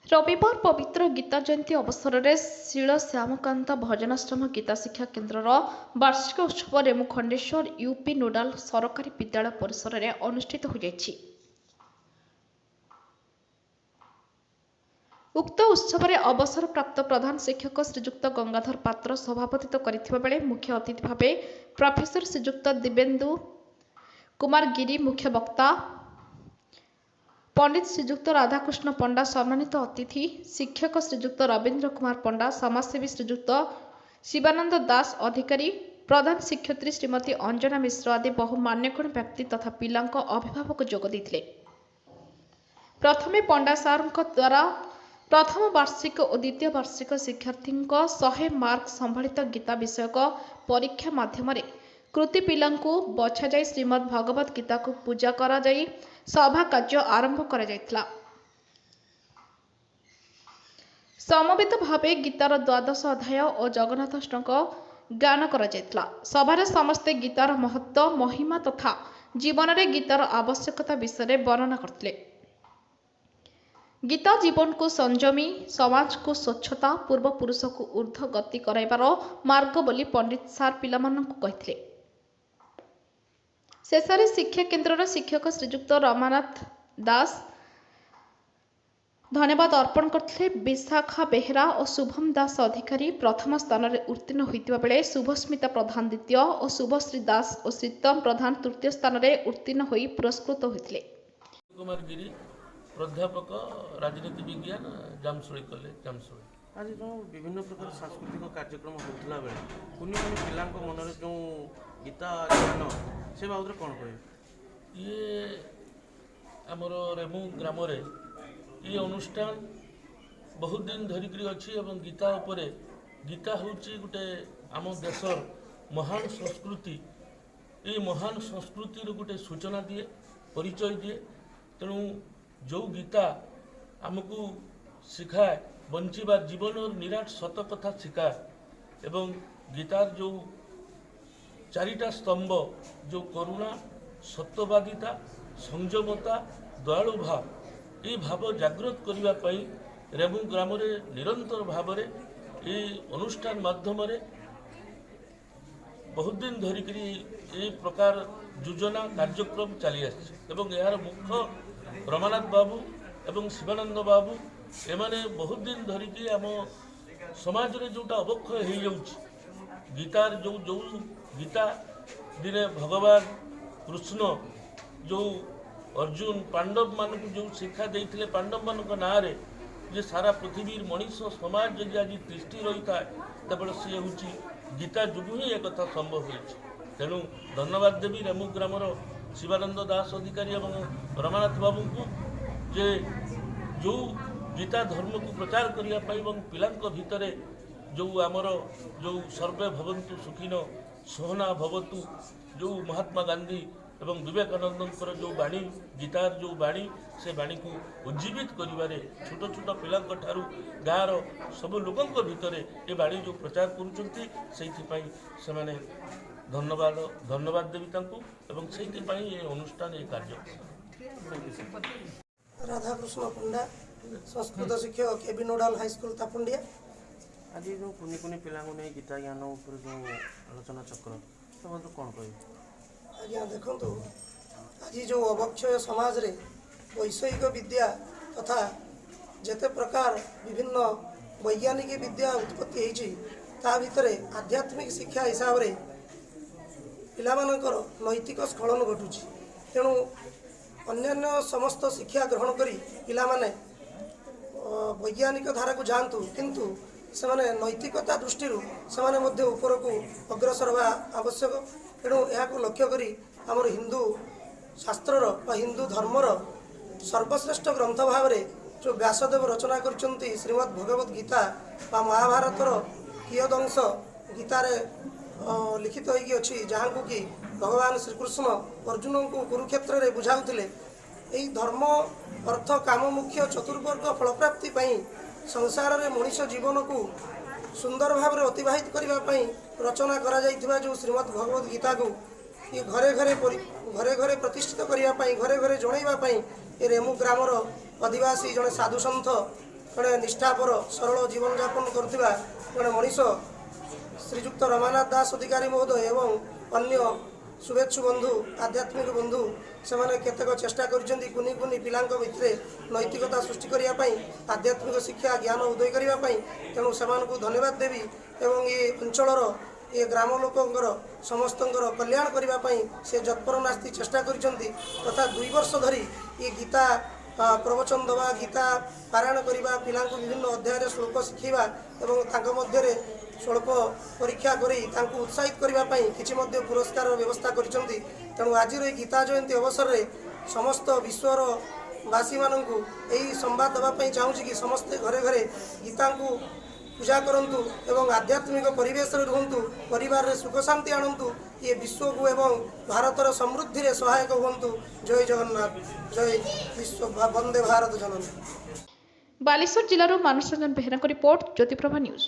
रविवार पवित्र गीता जयंती अवसर में शील श्यामकांत भजनाश्रम गीता शिक्षा केन्द्र वार्षिक उत्सव रेमुखंडेश्वर यूपी नोडाल सरकारी विद्यालय परिसर में अनुष्ठित हो जायछि। उक्त उत्सव में अवसर प्राप्त प्रधान शिक्षक श्रीजुक्त गंगाधर पात्र सभापतित्व करथिबा बेले मुख्य अतिथि भावे प्रोफेसर श्रीजुक्त दिव्येन्दु कुमार गिरी मुख्य वक्ता, पंडित श्रीजुक्त राधाकृष्ण पंडा सम्मानित अतिथि, शिक्षक श्रीजुक्त रवीन्द्र कुमार पंडा, समाजसेवी श्रीजुक्त शिवानंद दास अधिकारी, प्रधान शिक्षयित्री श्रीमती अंजना मिश्र आदि बहु मान्यगण्य व्यक्ति तथा पिलांक अभिभावक जोग देथिले। प्रथमे पंडा सारंक द्वारा प्रथम वार्षिक और द्वितीय वार्षिक शिक्षार्थी 100 मार्क संभालित गीता विषयक परीक्षा माध्यम कृति पिलांकु बछा जाई श्रीमद् भगवत गीता को पूजा करा जाई सभा कार्य आरंभ करा जायतिला। समवेत भावे गीतार द्वादश अध्याय और जगन्नाथाष्टक गान करा जायतिला। सभारे समस्ते गीतार महत्व महिमा तथा जीवन में गीतार आवश्यकता विषय वर्णना करथिले। गीता जीवन को संयमी, समाज को स्वच्छता, पूर्व पुरुष को ऊर्ध्व गति कराइबार मार्ग बोली पंडित सार पिलामानंकु कहिथिले। शेषरे शिक्षा केन्द्र शिक्षक श्रीजुक्त रमानाथ दास धन्यवाद अर्पण करथिले। विशाखा बेहेरा और शुभम दास अधिकारी प्रथम स्थान में उत्तीर्ण होइतिबा बेले शुभस्मिता प्रधान द्वितीय और शुभश्री दास और श्रीतम प्रधान तृतीय स्थान में उत्तीर्ण होई पुरस्कृत होइतिले। कुमार गिरी प्राध्यापक राजनीति विज्ञान जामसोली कॉलेज जामसोली। आज जो विभिन्न प्रकार सांस्कृतिक कार्यक्रम होता बेले कुनि कुनि पिलांक मन में जो गीता ज्ञान से बाबद कौन कहे ये आमर रेमु ग्राम ये अनुष्ठान बहुत दिन धरिकी अच्छी एवं गीता उपरे गीता हूँ गोटे आम देशर महान संस्कृति। ये महान संस्कृति गोटे सूचना दिए परिचय दिए। तेणु जो गीता आमको शिखाए बंचीबा जीवन और निराट सत कथा शिखाए एवं गीतार जो चारिटा स्तंभ जो करुणा, सत्यवादिता, संयमता, दयालु भाव ये भाव जागृत करने रेमु ग्राम निरंतर भाव ये अनुष्ठान माध्यम बहुत दिन धरिक ये प्रकार योजना कार्यक्रम चली आसम यार मुख्य रमानाथ बाबू एवं शिवानंद बाबू एमाने बहुत दिन धरिकी आम समाज रे जोटा अवक्षय हो जाउछि गीतार जो जो गीता दिने भगवान कृष्ण जो अर्जुन पांडव मान जो शिक्षा देते पांडव मान ना जे सारा पृथ्वी मनीष समाज जदि आज तिष्ठि रही था तबले सी हूँ गीता जुगु ही एक कथा संभव हो। तेणु धन्यवाद देवी रेमु ग्रामर शिवानंद दास अधिकारी एवं रमानाथ बाबू को जे जो गीता धर्म को प्रचार करने पिलांक भितर जो आमर जो सर्वे भवन्तु सुखिन सहना भवतु जो महात्मा गांधी एवं विवेकानंद जो बाणी गीतार जो बाणी से बाणी को उज्जीवित करिवारे छोट छोट पिलांक ठारू गाँर सब लोकंक भितर ये बाणी जो प्रचार करुचंती सेइथिपाई सेमाने धन्यवाद देवी एवं से ये अनुष्ठान ये कार्य। राधाकृष्ण पंडा संस्कृत शिक्षक केबी नोडाल हाईस्कूल तापुंडिया। आज जो कुनि कुनि पिला गीता ज्ञान उपर जो आलोचना चक्र तो कौन कह आज्ञा देखु आज जो अवक्षय समाज रे वैषयिक विद्या तथा जेते प्रकार विभिन्न वैज्ञानिक विद्या उत्पत्ति होती ता भितर आध्यात्मिक शिक्षा हिसाब से पिलामानकर नैतिक स्खलन घटुची। तेणु अन्यान्य समस्त शिक्षा ग्रहण करी पिला माने वैज्ञानिक धारा को जातु किंतु सेमाने नैतिकता दृष्टि सेमाने मध्य ऊपर को अग्रसर होगा आवश्यक। तेणु यह लक्ष्य करी आमर हिंदू शास्त्रर हिंदू धर्मर सर्वश्रेष्ठ ग्रंथ भाव जो व्यासदेव रचना करचंती श्रीमद् भगवत गीता बा महाभारतर कियदंश गीतारे लिखित होगी अच्छी जहाँ को कि भगवान श्रीकृष्ण अर्जुन को कुरुक्षेत्र में बुझाऊले यही धर्म अर्थ काम मुख्य चतुर्वर्ग फलप्राप्ति संसार में मनुष्य जीवन को सुंदर भाव में अतिवाहित करने रचना करा जाइथिबा जो श्रीमद् भगवत गीता को ये घरे घरे प्रतिष्ठित करने घरे घरे जनइबा ये रेमु ग्रामर आदिवासी जड़े साधु सन्थ ଜଣେ ନିଷ୍ଠାପର ସରଳ ଜୀବନଯାପନ କରୁଥିବା ଜଣେ ମଣିଷ ଶ୍ରୀଯୁକ୍ତ ରମାନାଥ ଦାସ ଅଧିକାରୀ ମହୋଦୟ ଏବଂ ଅନ୍ୟ शुभेच्छु बंधु आध्यात्मिक बंधु से केतेक चेष्टा करिसेंती कुनी कुनी पिलांक भितरे नैतिकता सृष्टि करिया पई आध्यात्मिक शिक्षा ज्ञान उदय करिया पई तेणु सेमानकु धन्यवाद देवी एवं ये अंचलर ये ग्राम लोकंकर समस्तंकर कल्याण करिया पई से जत्पर नास्ति चेष्टा करिसेंती तथा 2 वर्ष धरी ये गीता प्रवचन दवा गीता पारायण करवा पिलांकु विभिन्न अध्याय श्लोक शिखा एवं तांको मध्यरे स्वल्प परीक्षा करी तांकु उत्साहित करने किसी पुरस्कार व्यवस्था करिसेंती तेणु आज गीता जयंती अवसर में समस्त विश्वर वासी मानू यही संवाद देवाई चाहूँगी कि समस्ते घरे घरे गीता को पूजा करंतु एवं आध्यात्मिक परिवेश रुहतु परिवार सुख शांति आणतु ये विश्व को एवं भारतर समृद्धि रे सहायक हुंतु। जय जगन्नाथ जय विश्व वंदे भारत जननी। बालेश्वर जिलार मानस रंजन बेहेरा रिपोर्ट ज्योतिप्रभा न्यूज।